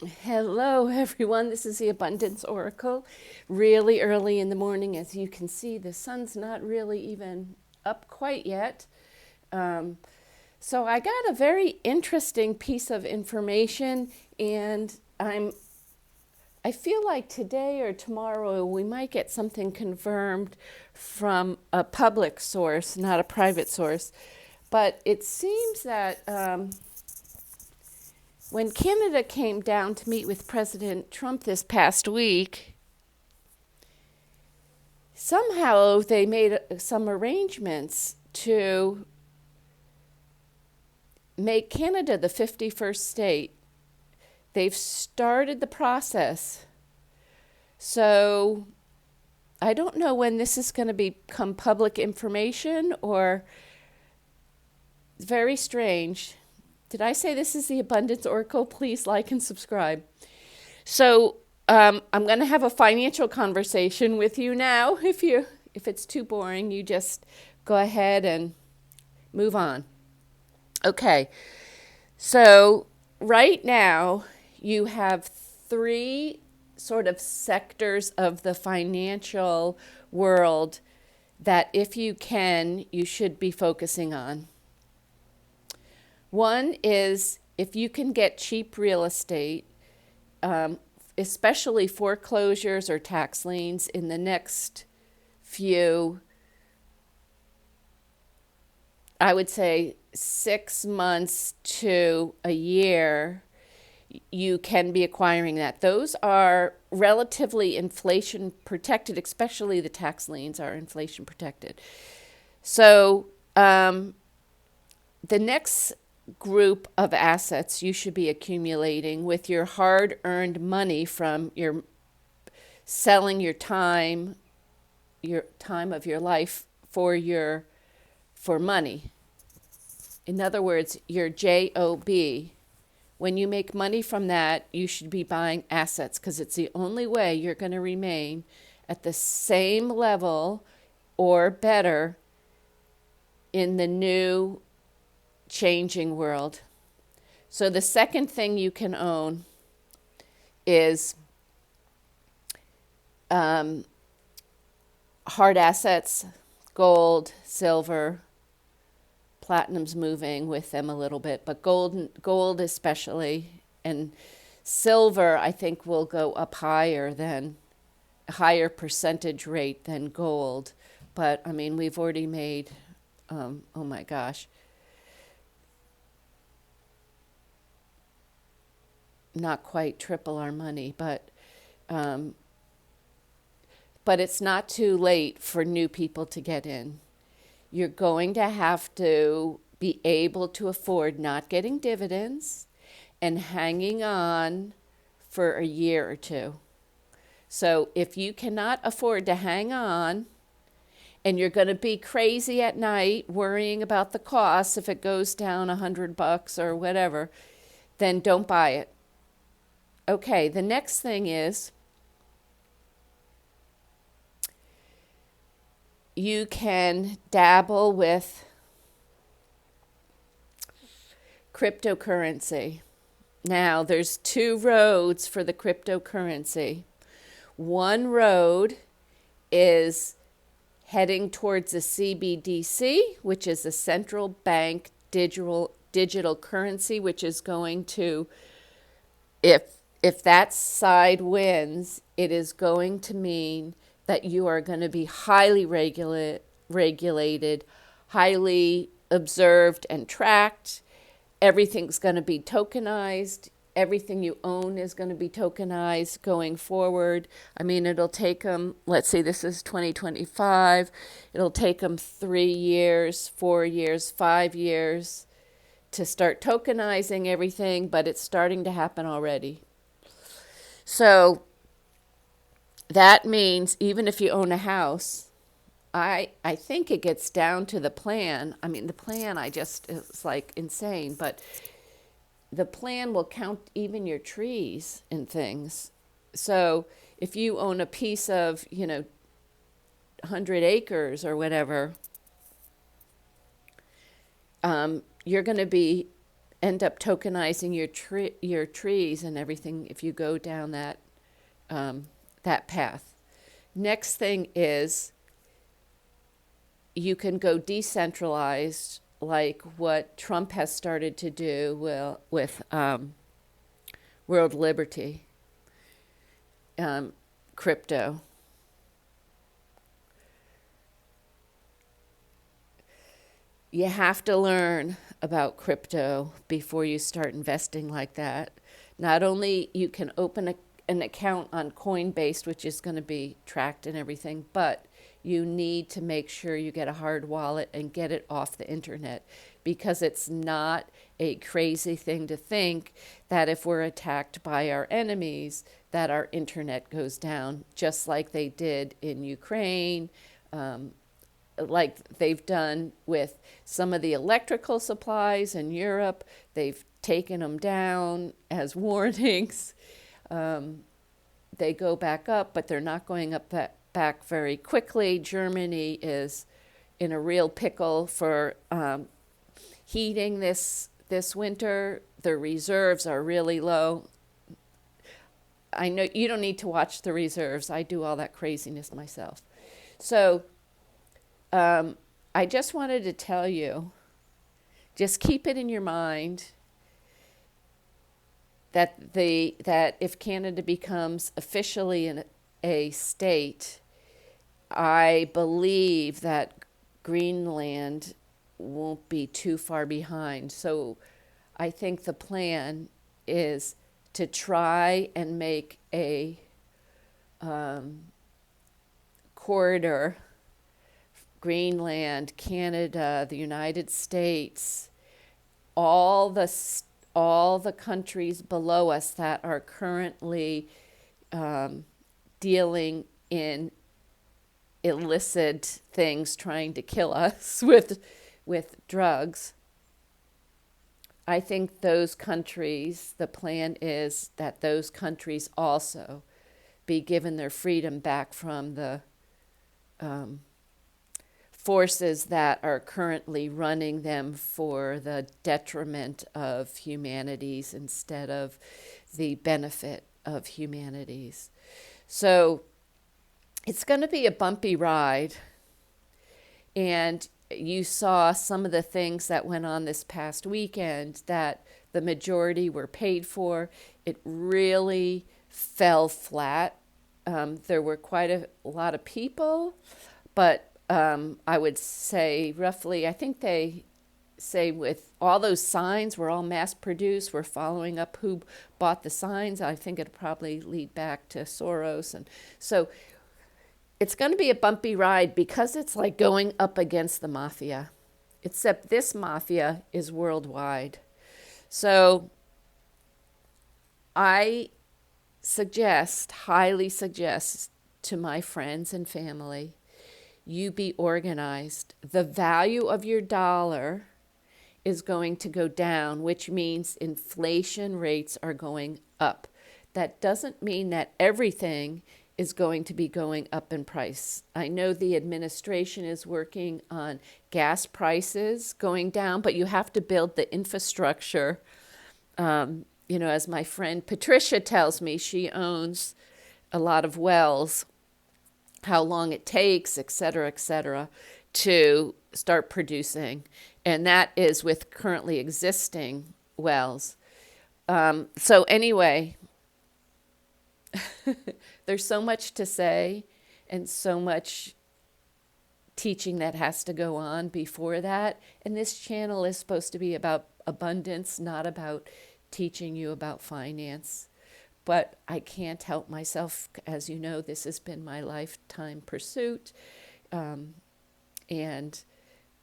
Hello, everyone. This is the Abundance Oracle. Really early in the morning, as you can see, the sun's not really even up quite yet. Um, so I got a very interesting piece of information, and I feel like today or tomorrow we might get something confirmed from a public source, not a private source. But it seems that when Canada came down to meet with President Trump this past week, somehow they made some arrangements to make Canada the 51st state. They've started the process. So I don't know when this is going to become public information or very strange. Did I say this is the Abundance Oracle? Please like and subscribe. So I'm going to have a financial conversation with you now. If it's too boring, you just go ahead and move on. Okay. So right now you have three sort of sectors of the financial world that if you can, you should be focusing on. One is if you can get cheap real estate, especially foreclosures or tax liens in the next few, I would say 6 months to a year, you can be acquiring that. Those are relatively inflation protected, especially the tax liens are inflation protected. So the next group of assets you should be accumulating with your hard earned money from your selling your time of your life for money. In other words, your job. When you make money from that, you should be buying assets because it's the only way you're going to remain at the same level or better in the new changing world. So the second thing you can own is hard assets, gold, silver. Platinum's moving with them a little bit, but gold especially, and silver I think will go up higher percentage rate than gold. But I mean, we've already made, oh my gosh, not quite triple our money, but it's not too late for new people to get in. You're going to have to be able to afford not getting dividends and hanging on for a year or two. So if you cannot afford to hang on and you're going to be crazy at night worrying about the cost if it goes down $100 or whatever, then don't buy it. Okay, the next thing is you can dabble with cryptocurrency. Now, there's two roads for the cryptocurrency. One road is heading towards the CBDC, which is a central bank digital currency, which is going to, if that side wins, it is going to mean that you are going to be highly regulated, highly observed and tracked. Everything's going to be tokenized. Everything you own is going to be tokenized going forward. I mean, it'll take them, let's say this is 2025, it'll take them 3 years, 4 years, 5 years to start tokenizing everything, but it's starting to happen already. So that means even if you own a house, I think it gets down to the plan. I mean, the plan is like insane, but the plan will count even your trees and things. So if you own a piece of, 100 acres or whatever, you're going to be end up tokenizing your trees and everything if you go down that path. Next thing is you can go decentralized, like what Trump has started to do with World Liberty, crypto. You have to learn about crypto before you start investing like that. Not only you can open an account on Coinbase, which is going to be tracked and everything, but you need to make sure you get a hard wallet and get it off the internet, because it's not a crazy thing to think that if we're attacked by our enemies, that our internet goes down, just like they did in Ukraine, like they've done with some of the electrical supplies in Europe. They've taken them down as warnings. They go back up, but they're not going up back very quickly. Germany is in a real pickle for heating this winter. Their reserves are really low. I know you don't need to watch the reserves. I do all that craziness myself. So I just wanted to tell you, just keep it in your mind that if Canada becomes officially a state, I believe that Greenland won't be too far behind. So I think the plan is to try and make a corridor, Greenland, Canada, the United States, all the countries below us that are currently dealing in illicit things, trying to kill us with drugs. I think those countries, the plan is that those countries also be given their freedom back from the forces that are currently running them for the detriment of humanities instead of the benefit of humanities. So it's going to be a bumpy ride. And you saw some of the things that went on this past weekend that the majority were paid for. It really fell flat. There were quite a lot of people, but I would say roughly, I think they say with all those signs were all mass produced. We're following up who bought the signs. I think it'll probably lead back to Soros. And so it's going to be a bumpy ride because it's like going up against the mafia, except this mafia is worldwide. So I highly suggest to my friends and family, you be organized. The value of your dollar is going to go down, which means inflation rates are going up. That doesn't mean that everything is going to be going up in price. I know the administration is working on gas prices going down, but you have to build the infrastructure. As my friend Patricia tells me, she owns a lot of wells, how long it takes, et cetera, to start producing. And that is with currently existing wells. So anyway, there's so much to say and so much teaching that has to go on before that. And this channel is supposed to be about abundance, not about teaching you about finance. But I can't help myself. As you know, this has been my lifetime pursuit. And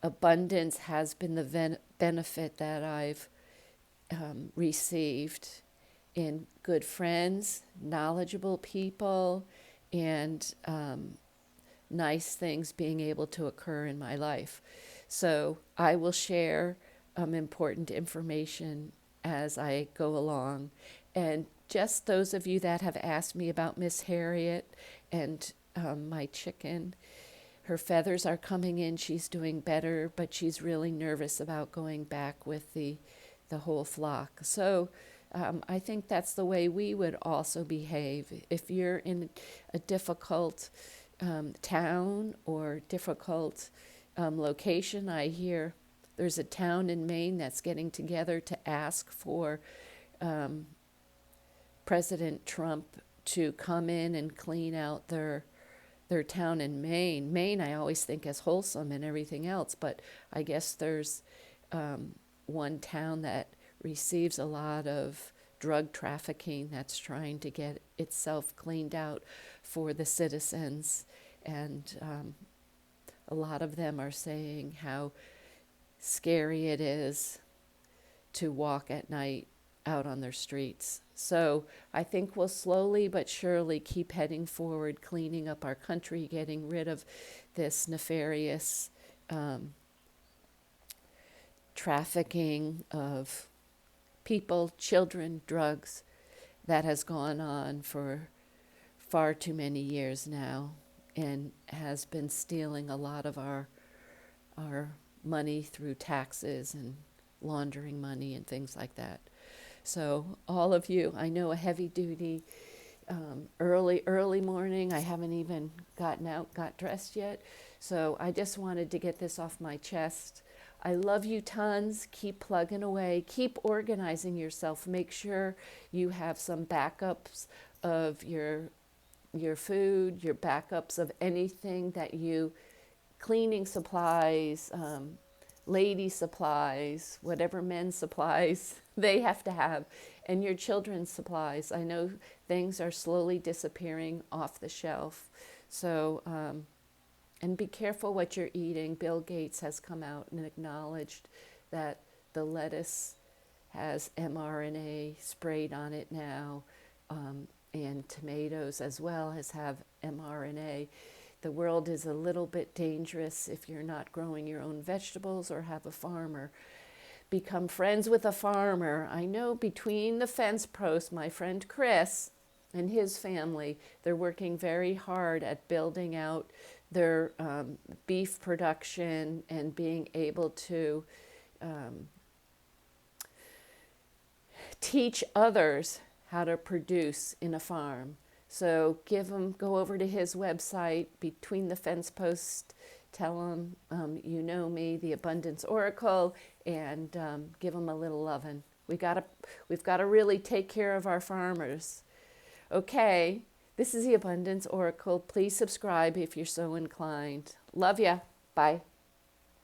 abundance has been the benefit that I've received in good friends, knowledgeable people, and nice things being able to occur in my life. So I will share important information as I go along. And just those of you that have asked me about Miss Harriet and my chicken, her feathers are coming in. She's doing better, but she's really nervous about going back with the the whole flock. So I think that's the way we would also behave. If you're in a difficult town or difficult location, I hear there's a town in Maine that's getting together to ask for President Trump to come in and clean out their town in Maine. Maine, I always think as wholesome and everything else, but I guess there's one town that receives a lot of drug trafficking that's trying to get itself cleaned out for the citizens. And a lot of them are saying how scary it is to walk at night out on their streets. So I think we'll slowly but surely keep heading forward, cleaning up our country, getting rid of this nefarious trafficking of people, children, drugs that has gone on for far too many years now and has been stealing a lot of our money through taxes and laundering money and things like that. So all of you, I know a heavy duty, early morning. I haven't even got dressed yet. So I just wanted to get this off my chest. I love you tons. Keep plugging away. Keep organizing yourself. Make sure you have some backups of your food, your backups of anything that you, cleaning supplies, lady supplies, whatever men's supplies they have to have, and your children's supplies. I know things are slowly disappearing off the shelf. So, and be careful what you're eating. Bill Gates has come out and acknowledged that the lettuce has mRNA sprayed on it now, and tomatoes as well have mRNA. The world is a little bit dangerous if you're not growing your own vegetables or have a farmer. Become friends with a farmer. I know between the fence posts, my friend Chris and his family, they're working very hard at building out their beef production and being able to teach others how to produce in a farm. So go over to his website, Between the Fence Posts, tell him you know me, the Abundance Oracle, and give him a little lovin'. We've got to really take care of our farmers. Okay, this is the Abundance Oracle. Please subscribe if you're so inclined. Love ya. Bye.